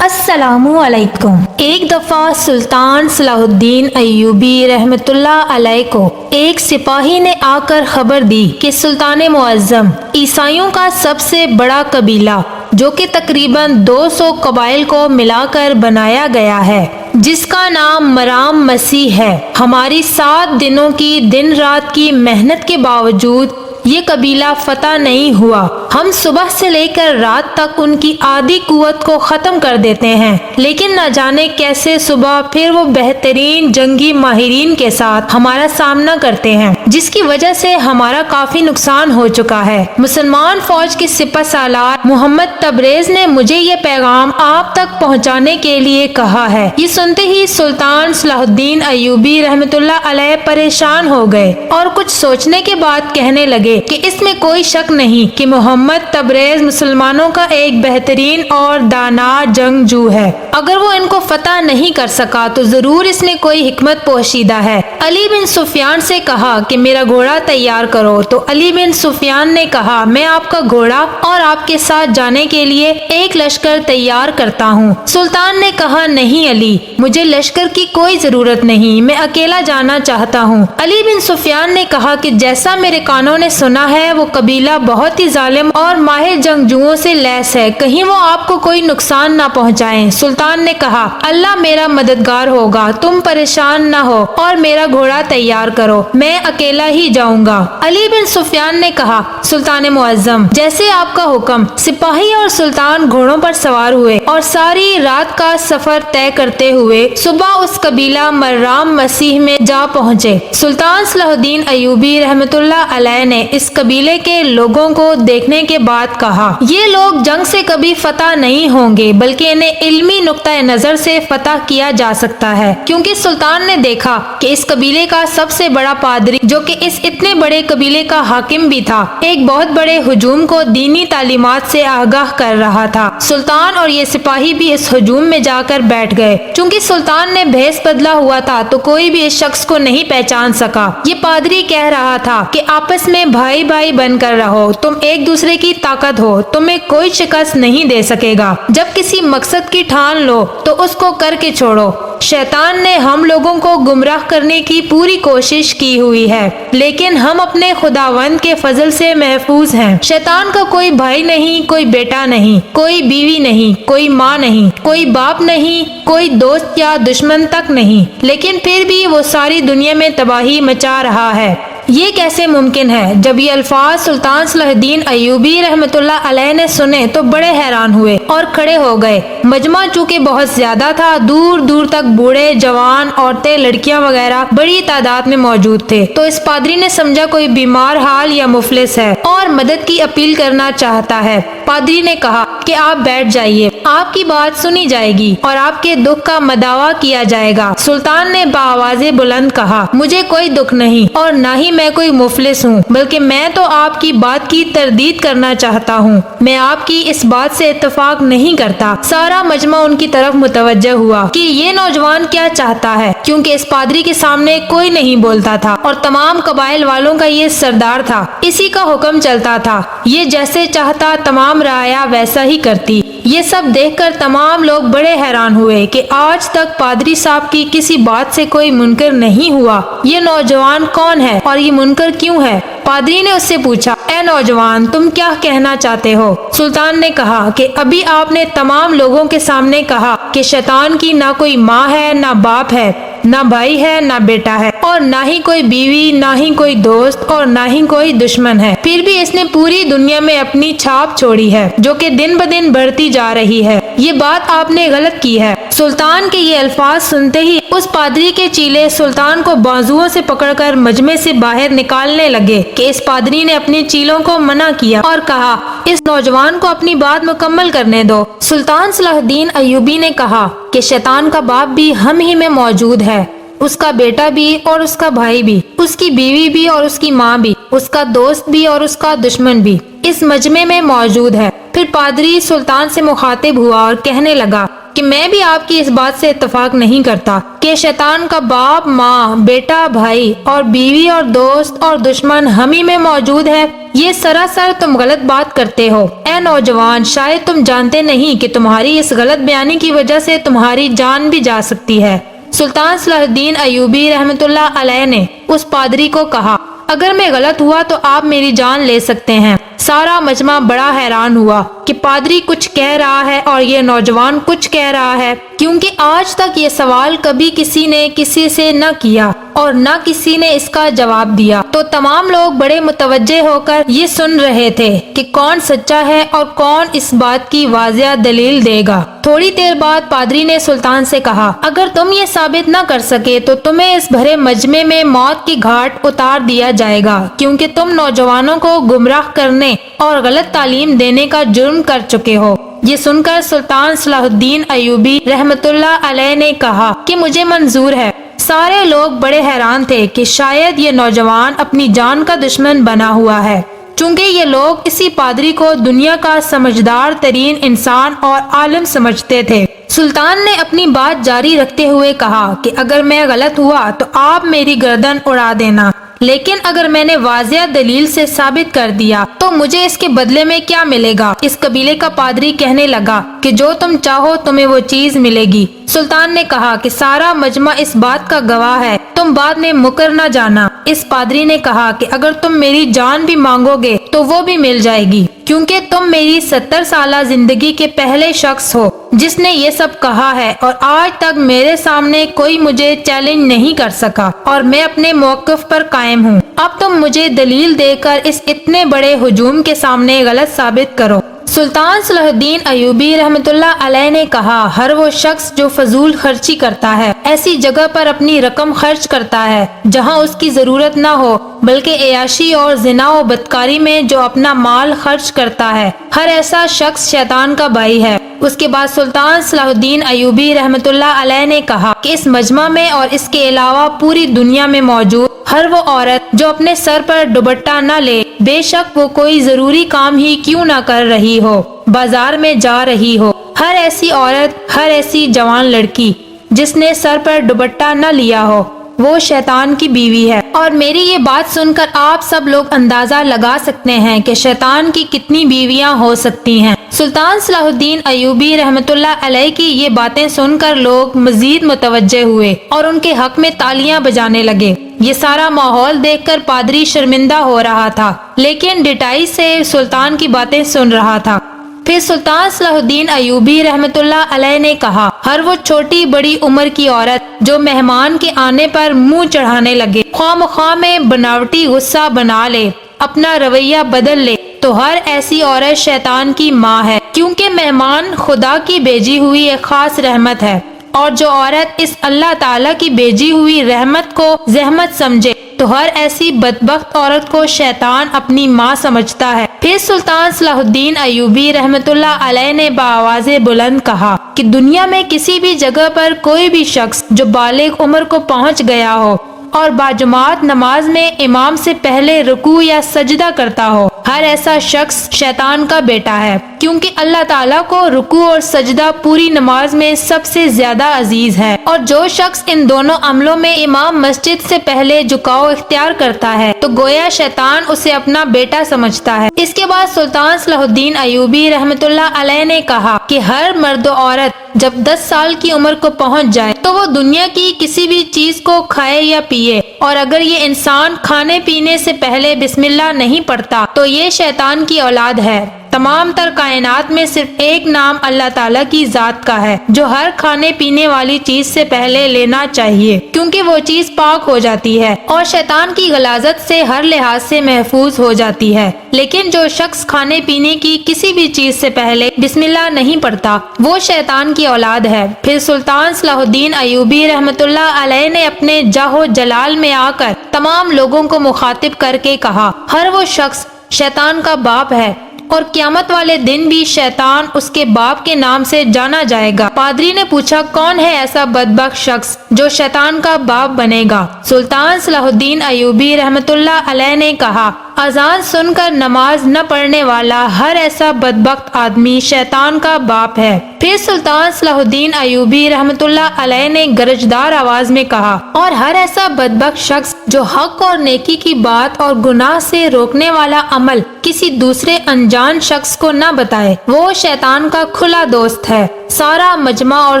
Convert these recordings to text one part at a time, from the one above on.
السلام علیکم۔ ایک دفعہ سلطان صلاح الدین ایوبی رحمۃ اللہ علیہ کو ایک سپاہی نے آ کر خبر دی کہ سلطان معظم عیسائیوں کا سب سے بڑا قبیلہ جو کہ تقریباً 200 قبائل کو ملا کر بنایا گیا ہے، جس کا نام مرام مسیح ہے، ہماری 7 دنوں کی دن رات کی محنت کے باوجود یہ قبیلہ فتح نہیں ہوا۔ ہم صبح سے لے کر رات تک ان کی آدھی قوت کو ختم کر دیتے ہیں، لیکن نہ جانے کیسے صبح پھر وہ بہترین جنگی ماہرین کے ساتھ ہمارا سامنا کرتے ہیں، جس کی وجہ سے ہمارا کافی نقصان ہو چکا ہے۔ مسلمان فوج کے سپہ سالار محمد تبریز نے مجھے یہ پیغام آپ تک پہنچانے کے لیے کہا ہے۔ یہ سنتے ہی سلطان صلاح الدین ایوبی رحمۃ اللہ علیہ پریشان ہو گئے اور کچھ سوچنے کے بعد کہنے لگے کہ اس میں کوئی شک نہیں کہ محمد تبریز مسلمانوں کا ایک بہترین اور دانا جنگجو ہے۔ اگر وہ ان کو فتح نہیں کر سکا تو ضرور اس میں کوئی حکمت پوشیدہ ہے۔ علی بن سفیان سے کہا کہ میرا گھوڑا تیار کرو، تو علی بن سفیان نے کہا میں آپ کا گھوڑا اور آپ کے ساتھ جانے کے لیے ایک لشکر تیار کرتا ہوں۔ سلطان نے کہا نہیں علی، مجھے لشکر کی کوئی ضرورت نہیں، میں اکیلا جانا چاہتا ہوں۔ علی بن سفیان نے کہا کہ جیسا میرے کانوں نے سنا ہے وہ قبیلہ بہت ہی ظالم اور ماہر جنگجوؤں سے لیس ہے، کہیں وہ آپ کو کوئی نقصان نہ پہنچائیں۔ سلطان نے کہا اللہ میرا مددگار ہوگا، تم پریشان نہ ہو اور میرا گھوڑا تیار کرو، میں اکیلا ہی جاؤں گا۔ علی بن سفیان نے کہا سلطان معظم جیسے آپ کا حکم۔ سپاہی اور سلطان گھوڑوں پر سوار ہوئے اور ساری رات کا سفر طے کرتے ہوئے صبح اس قبیلہ مرام مسیح میں جا پہنچے۔ سلطان صلاح الدین ایوبی رحمۃ اللہ علیہ نے اس قبیلے کے لوگوں کو دیکھنے کے بعد کہا یہ لوگ جنگ سے کبھی فتح نہیں ہوں گے، بلکہ انہیں علمی نقطہ نظر سے فتح کیا جا سکتا ہے، کیونکہ سلطان نے دیکھا کہ اس قبیلے کا سب سے بڑا پادری جو کہ اس اتنے بڑے قبیلے کا حاکم بھی تھا، ایک بہت بڑے ہجوم کو دینی تعلیمات سے آگاہ کر رہا تھا۔ سلطان اور یہ سپاہی بھی اس ہجوم میں جا کر بیٹھ گئے۔ چونکہ سلطان نے بھیس بدلا ہوا تھا تو کوئی بھی اس شخص کو نہیں پہچان سکا۔ یہ پادری کہہ رہا تھا کہ آپس میں بھائی بھائی بن کر رہو، تم ایک دوسرے کی طاقت ہو، تمہیں کوئی شکست نہیں دے سکے گا۔ جب کسی مقصد کی ٹھان لو تو اس کو کر کے چھوڑو۔ شیطان نے ہم لوگوں کو گمراہ کرنے کی پوری کوشش کی ہوئی ہے، لیکن ہم اپنے خداوند کے فضل سے محفوظ ہیں۔ شیطان کا کوئی بھائی نہیں، کوئی بیٹا نہیں، کوئی بیوی نہیں، کوئی ماں نہیں، کوئی باپ نہیں، کوئی دوست یا دشمن تک نہیں، لیکن پھر بھی وہ ساری دنیا میں تباہی مچا رہا ہے۔ یہ کیسے ممکن ہے؟ جب یہ الفاظ سلطان صلاح الدین ایوبی رحمۃ اللہ علیہ نے سنے تو بڑے حیران ہوئے اور کھڑے ہو گئے۔ مجمع چونکہ بہت زیادہ تھا، دور دور تک بوڑھے، جوان، عورتیں، لڑکیاں وغیرہ بڑی تعداد میں موجود تھے، تو اس پادری نے سمجھا کوئی بیمار حال یا مفلس ہے اور مدد کی اپیل کرنا چاہتا ہے۔ پادری نے کہا کہ آپ بیٹھ جائیے، آپ کی بات سنی جائے گی اور آپ کے دکھ کا مداوا کیا جائے گا۔ سلطان نے بآواز بلند کہا مجھے کوئی دکھ نہیں اور نہ ہی میں کوئی مفلس ہوں، بلکہ میں تو آپ کی بات کی تردید کرنا چاہتا ہوں، میں آپ کی اس بات سے اتفاق نہیں کرتا۔ سارا مجمع ان کی طرف متوجہ ہوا کہ یہ نوجوان کیا چاہتا ہے، کیونکہ اس پادری کے سامنے کوئی نہیں بولتا تھا اور تمام قبائل والوں کا یہ سردار تھا، اسی کا حکم چلتا تھا، یہ جیسے چاہتا تمام رعایا ویسا ہی کرتی۔ یہ سب دیکھ کر تمام لوگ بڑے حیران ہوئے کہ آج تک پادری صاحب کی کسی بات سے کوئی منکر نہیں ہوا، یہ نوجوان کون ہے اور یہ منکر کیوں ہے؟ پادری نے اس سے پوچھا اے نوجوان تم کیا کہنا چاہتے ہو؟ سلطان نے کہا کہ ابھی آپ نے تمام لوگوں کے سامنے کہا کہ شیطان کی نہ کوئی ماں ہے، نہ باپ ہے، نہ بھائی ہے، نہ بیٹا ہے، اور نہ ہی کوئی بیوی، نہ ہی کوئی دوست، اور نہ ہی کوئی دشمن ہے، پھر بھی اس نے پوری دنیا میں اپنی چھاپ چھوڑی ہے جو کہ دن بدن بڑھتی جا رہی ہے، یہ بات آپ نے غلط کی ہے۔ سلطان کے یہ الفاظ سنتے ہی اس پادری کے چیلے سلطان کو بازوؤں سے پکڑ کر مجمع سے باہر نکالنے لگے کہ اس پادری نے اپنے چیلوں کو منع کیا اور کہا اس نوجوان کو اپنی بات مکمل کرنے دو۔ سلطان صلاح الدین ایوبی نے کہا کہ شیطان کا باپ بھی ہم ہی میں موجود ہے، اس کا بیٹا بھی اور اس کا بھائی بھی، اس کی بیوی بھی اور اس کی ماں بھی، اس کا دوست بھی اور اس کا دشمن بھی اس مجمع میں موجود ہے۔ پھر پادری سلطان سے مخاطب ہوا اور کہنے لگا کہ کہ میں بھی آپ کی اس بات سے اتفاق نہیں کرتا کہ شیطان کا باپ، ماں، بیٹا، بھائی اور بیوی اور دوست اور دشمن ہم ہی میں موجود ہے۔ یہ سراسر تم غلط بات کرتے ہو۔ اے نوجوان، شاید تم جانتے نہیں کہ تمہاری اس غلط بیانی کی وجہ سے تمہاری جان بھی جا سکتی ہے۔ سلطان صلاح الدین ایوبی رحمۃ اللہ علیہ نے اس پادری کو کہا، اگر میں غلط ہوا تو آپ میری جان لے سکتے ہیں۔ سارا مجمع بڑا حیران ہوا کہ پادری کچھ کہہ رہا ہے اور یہ نوجوان کچھ کہہ رہا ہے، کیونکہ آج تک یہ سوال کبھی کسی نے کسی سے نہ کیا اور نہ کسی نے اس کا جواب دیا۔ تو تمام لوگ بڑے متوجہ ہو کر یہ سن رہے تھے کہ کون سچا ہے اور کون اس بات کی واضح دلیل دے گا۔ تھوڑی دیر بعد پادری نے سلطان سے کہا، اگر تم یہ ثابت نہ کر سکے تو تمہیں اس بھرے مجمع میں موت کی گھاٹ اتار دیا جائے گا، کیونکہ تم نوجوانوں کو گمراہ کرنے اور غلط تعلیم دینے کا جرم کر چکے ہو۔ یہ سن کر سلطان صلاح الدین ایوبی رحمۃ اللہ علیہ نے کہا کہ مجھے منظور ہے۔ سارے لوگ بڑے حیران تھے کہ شاید یہ نوجوان اپنی جان کا دشمن بنا ہوا ہے، چونکہ یہ لوگ اسی پادری کو دنیا کا سمجھدار ترین انسان اور عالم سمجھتے تھے۔ سلطان نے اپنی بات جاری رکھتے ہوئے کہا کہ اگر میں غلط ہوا تو آپ میری گردن اڑا دینا، لیکن اگر میں نے واضح دلیل سے ثابت کر دیا تو مجھے اس کے بدلے میں کیا ملے گا؟ اس قبیلے کا پادری کہنے لگا کہ جو تم چاہو تمہیں وہ چیز ملے گی۔ سلطان نے کہا کہ سارا مجمع اس بات کا گواہ ہے، تم بعد میں مکر نہ جانا۔ اس پادری نے کہا کہ اگر تم میری جان بھی مانگو گے تو وہ بھی مل جائے گی، کیونکہ تم میری 70 سالہ زندگی کے پہلے شخص ہو جس نے یہ سب کہا ہے، اور آج تک میرے سامنے کوئی مجھے چیلنج نہیں کر سکا اور میں اپنے موقف پر قائم ہوں۔ اب تم مجھے دلیل دے کر اس اتنے بڑے ہجوم کے سامنے غلط ثابت کرو۔ سلطان صلاح الدین ایوبی رحمۃ اللہ علیہ نے کہا، ہر وہ شخص جو فضول خرچی کرتا ہے، ایسی جگہ پر اپنی رقم خرچ کرتا ہے جہاں اس کی ضرورت نہ ہو، بلکہ عیاشی اور زنا و بدکاری میں جو اپنا مال خرچ کرتا ہے، ہر ایسا شخص شیطان کا بھائی ہے۔ اس کے بعد سلطان صلاح الدین ایوبی رحمۃ اللہ علیہ نے کہا کہ اس مجمع میں اور اس کے علاوہ پوری دنیا میں موجود ہر وہ عورت جو اپنے سر پر دوپٹہ نہ لے، بے شک وہ کوئی ضروری کام ہی کیوں نہ کر رہی ہو، بازار میں جا رہی ہو، ہر ایسی عورت، ہر ایسی جوان لڑکی جس نے سر پر دوپٹہ نہ لیا ہو، وہ شیطان کی بیوی ہے۔ اور میری یہ بات سن کر آپ سب لوگ اندازہ لگا سکتے ہیں کہ شیطان کی کتنی بیویاں ہو سکتی ہیں۔ سلطان صلاح الدین ایوبی رحمۃ اللہ علیہ کی یہ باتیں سن کر لوگ مزید متوجہ ہوئے اور ان کے حق میں تالیاں بجانے لگے۔ یہ سارا ماحول دیکھ کر پادری شرمندہ ہو رہا تھا، لیکن ڈٹائی سے سلطان کی باتیں سن رہا تھا۔ پھر سلطان صلاح الدین ایوبی رحمۃ اللہ علیہ نے کہا، ہر وہ چھوٹی بڑی عمر کی عورت جو مہمان کے آنے پر منہ چڑھانے لگے، خواہ مخواہ میں بناوٹی غصہ بنا لے، اپنا رویہ بدل لے، تو ہر ایسی عورت شیطان کی ماں ہے، کیونکہ مہمان خدا کی بھیجی ہوئی ایک خاص رحمت ہے، اور جو عورت اس اللہ تعالیٰ کی بھیجی ہوئی رحمت کو زحمت سمجھے تو ہر ایسی بدبخت عورت کو شیطان اپنی ماں سمجھتا ہے۔ پھر سلطان صلاح الدین ایوبی رحمۃ اللہ علیہ نے بآواز بلند کہا کہ دنیا میں کسی بھی جگہ پر کوئی بھی شخص جو بالغ عمر کو پہنچ گیا ہو اور باجماعت نماز میں امام سے پہلے رکوع یا سجدہ کرتا ہو، ہر ایسا شخص شیطان کا بیٹا ہے، کیونکہ اللہ تعالیٰ کو رکوع اور سجدہ پوری نماز میں سب سے زیادہ عزیز ہے، اور جو شخص ان دونوں عملوں میں امام مسجد سے پہلے جھکاؤ اختیار کرتا ہے تو گویا شیطان اسے اپنا بیٹا سمجھتا ہے۔ اس کے بعد سلطان صلاح الدین ایوبی رحمۃ اللہ علیہ نے کہا کہ ہر مرد و عورت جب 10 سال کی عمر کو پہنچ جائے تو وہ دنیا کی کسی بھی چیز کو کھائے یا پیے، اور اگر یہ انسان کھانے پینے سے پہلے بسم اللہ نہیں پڑھتا تو یہ شیطان کی اولاد ہے۔ تمام تر کائنات میں صرف ایک نام اللہ تعالیٰ کی ذات کا ہے جو ہر کھانے پینے والی چیز سے پہلے لینا چاہیے، کیونکہ وہ چیز پاک ہو جاتی ہے اور شیطان کی غلاظت سے ہر لحاظ سے محفوظ ہو جاتی ہے۔ لیکن جو شخص کھانے پینے کی کسی بھی چیز سے پہلے بسم اللہ نہیں پڑھتا وہ شیطان کی اولاد ہے۔ پھر سلطان صلاح الدین ایوبی رحمۃ اللہ علیہ نے اپنے جاہ و جلال میں آ کر تمام لوگوں کو مخاطب کر کے کہا، ہر وہ شخص شیطان کا باپ ہے، اور قیامت والے دن بھی شیطان اس کے باپ کے نام سے جانا جائے گا۔ پادری نے پوچھا، کون ہے ایسا بدبخت شخص جو شیطان کا باپ بنے گا؟ سلطان صلاح الدین ایوبی رحمۃ اللہ علیہ نے کہا، اذان سن کر نماز نہ پڑھنے والا ہر ایسا بدبخت آدمی شیطان کا باپ ہے۔ پھر سلطان صلاح الدین ایوبی رحمت اللہ علیہ نے گرجدار آواز میں کہا، اور ہر ایسا بدبخت شخص جو حق اور نیکی کی بات اور گناہ سے روکنے والا عمل کسی دوسرے انجان شخص کو نہ بتائے، وہ شیطان کا کھلا دوست ہے۔ سارا مجمع اور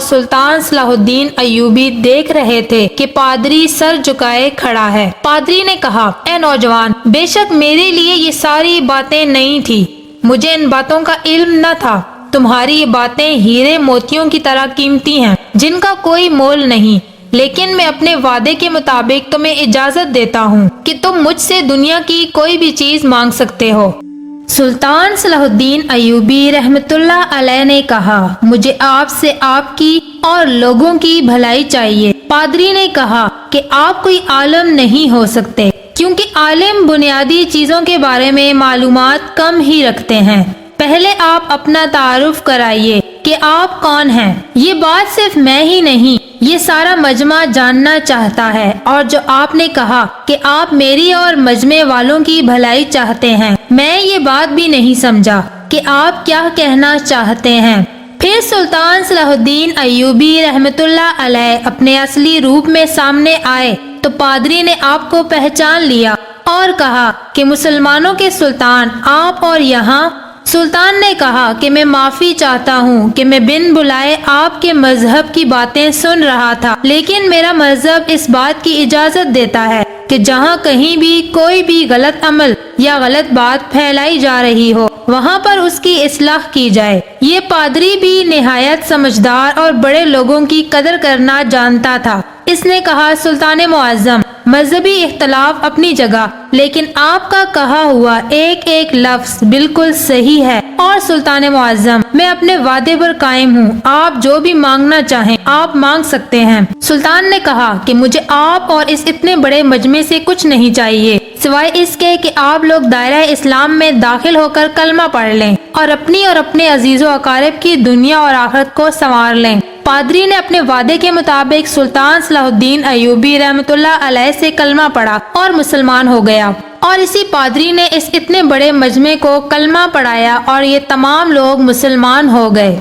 سلطان صلاح الدین ایوبی دیکھ رہے تھے کہ پادری سر جھکائے کھڑا ہے۔ پادری نے کہا، اے نوجوان، بے شک میرے لیے یہ ساری باتیں نئی تھی، مجھے ان باتوں کا علم نہ تھا۔ تمہاری یہ باتیں ہیرے موتیوں کی طرح قیمتی ہیں جن کا کوئی مول نہیں، لیکن میں اپنے وعدے کے مطابق تمہیں اجازت دیتا ہوں کہ تم مجھ سے دنیا کی کوئی بھی چیز مانگ سکتے ہو۔ سلطان صلاح الدین ایوبی رحمت اللہ علیہ نے کہا، مجھے آپ سے آپ کی اور لوگوں کی بھلائی چاہیے۔ پادری نے کہا کہ آپ کوئی عالم نہیں ہو سکتے، کیونکہ عالم بنیادی چیزوں کے بارے میں معلومات کم ہی رکھتے ہیں۔ پہلے آپ اپنا تعارف کرائیے کہ آپ کون ہیں۔ یہ بات صرف میں ہی نہیں، یہ سارا مجمع جاننا چاہتا ہے، اور جو آپ نے کہا کہ آپ میری اور مجمع والوں کی بھلائی چاہتے ہیں، میں یہ بات بھی نہیں سمجھا کہ آپ کیا کہنا چاہتے ہیں۔ پھر سلطان صلاح الدین ایوبی رحمت اللہ علیہ اپنے اصلی روپ میں سامنے آئے تو پادری نے آپ کو پہچان لیا اور کہا کہ مسلمانوں کے سلطان آپ اور یہاں؟ سلطان نے کہا کہ میں معافی چاہتا ہوں کہ میں بن بلائے آپ کے مذہب کی باتیں سن رہا تھا، لیکن میرا مذہب اس بات کی اجازت دیتا ہے کہ جہاں کہیں بھی کوئی بھی غلط عمل یا غلط بات پھیلائی جا رہی ہو، وہاں پر اس کی اصلاح کی جائے۔ یہ پادری بھی نہایت سمجھدار اور بڑے لوگوں کی قدر کرنا جانتا تھا۔ اس نے کہا، سلطان معظم، مذہبی اختلاف اپنی جگہ، لیکن آپ کا کہا ہوا ایک ایک لفظ بالکل صحیح ہے، اور سلطان معظم، میں اپنے وعدے پر قائم ہوں، آپ جو بھی مانگنا چاہیں آپ مانگ سکتے ہیں۔ سلطان نے کہا کہ مجھے آپ اور اس اتنے بڑے مجمع سے کچھ نہیں چاہیے، سوائے اس کے کہ آپ لوگ دائرہ اسلام میں داخل ہو کر کلمہ پڑھ لیں اور اپنی اور اپنے عزیز و اقارب کی دنیا اور آخرت کو سنوار لیں۔ پادری نے اپنے وعدے کے مطابق سلطان صلاح الدین ایوبی رحمت اللہ علیہ سے کلمہ پڑھا اور مسلمان ہو گیا، اور اسی پادری نے اس اتنے بڑے مجمع کو کلمہ پڑھایا اور یہ تمام لوگ مسلمان ہو گئے۔